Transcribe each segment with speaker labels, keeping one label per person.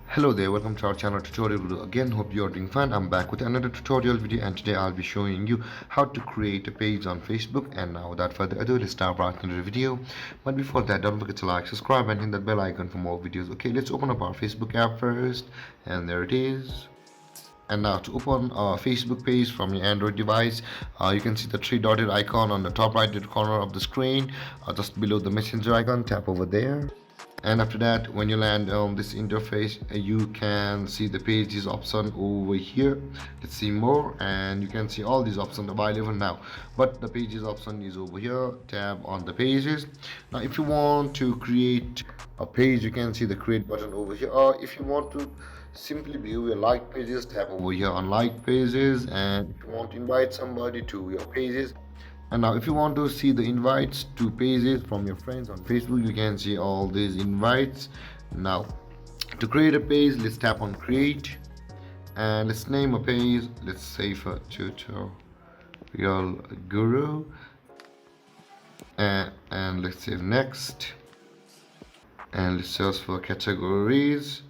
Speaker 1: Hello there, welcome to our channel tutorial video again. Hope you are doing fine. I'm back with another tutorial video, and today I'll be showing you how to create a page on Facebook. And now without further ado, let's start right into the video. But before that, don't forget to like, subscribe and hit that bell icon for more videos. Okay, let's open up our Facebook app first, and there it is. And now to open a Facebook page from your Android device, you can see the three dotted icon on the top right corner of the screen, just below the messenger icon. Tap over there, and after that, when you land on this interface, you can see the pages option over here. Let's see more, and you can see all these options available now, but the pages option is over here. Tap on the pages. Now if you want to create a page, you can see the create button over here, or if you want to simply view your like pages, tap over here on like pages. And if you want to invite somebody to your pages, and now if you want to see the invites to pages from your friends on Facebook, you can see all these invites. Now to create a page, let's tap on create, and let's name a page. Let's say for tutorial guru, and let's save next, and let's search for categories.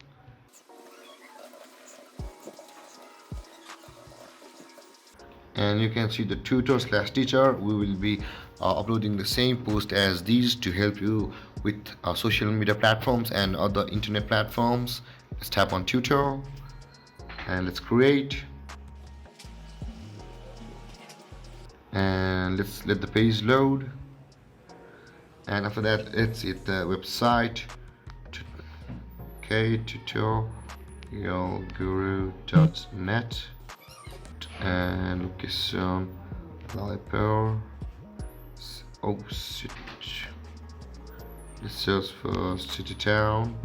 Speaker 1: And you can see the tutor/teacher. We will be uploading the same post as these to help you with social media platforms and other internet platforms. Let's tap on tutor, and let's create, and let's let the page load. And after that, let's hit the website. Okay, tutorialguru.net, and location Liper. Oh shit. Let's search for city town.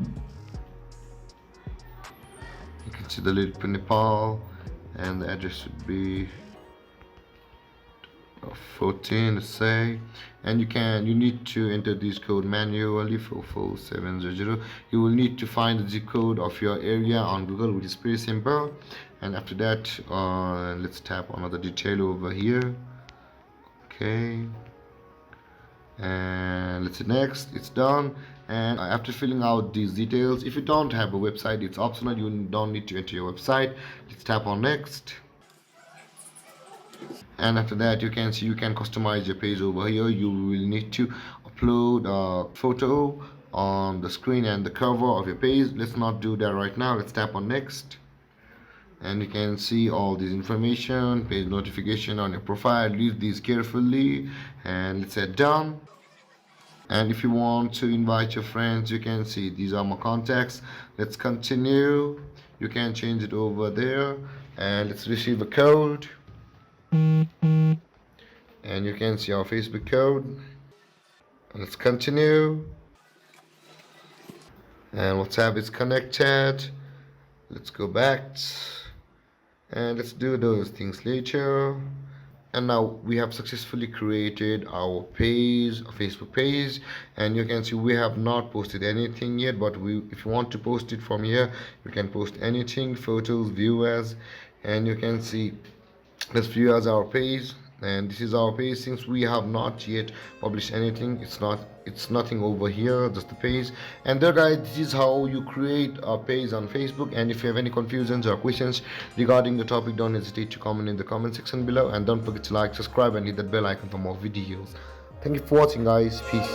Speaker 1: You can see the link for Nepal, and the address would be 14, let's say. And you need to enter this code manually, 44700. You will need to find the zip code of your area on Google, which is pretty simple. And after that, let's tap on another detail over here. Okay, and let's say next. It's done. And after filling out these details, if you don't have a website, it's optional. You don't need to enter your website. Let's tap on next. And after that, you can see you can customize your page over here. You will need to upload a photo on the screen and the cover of your page. Let's not do that right now. Let's tap on next, and you can see all this information, page notification on your profile. Read these carefully, and let's say done. And if you want to invite your friends, you can see these are my contacts. Let's continue. You can change it over there, and let's receive a code, and you can see our Facebook code. Let's continue, and WhatsApp is connected. Let's go back, and let's do those things later. And now we have successfully created our page, a Facebook page, and you can see we have not posted anything yet, but if you want to post it from here, you can post anything, photos, viewers. And you can see let's view as our page, and this is our page. Since we have not yet published anything, it's nothing over here, just the page. And there guys, this is how you create a page on Facebook. And if you have any confusions or questions regarding the topic, don't hesitate to comment in the comment section below, and don't forget to like, subscribe and hit that bell icon for more videos. Thank you for watching guys. Peace.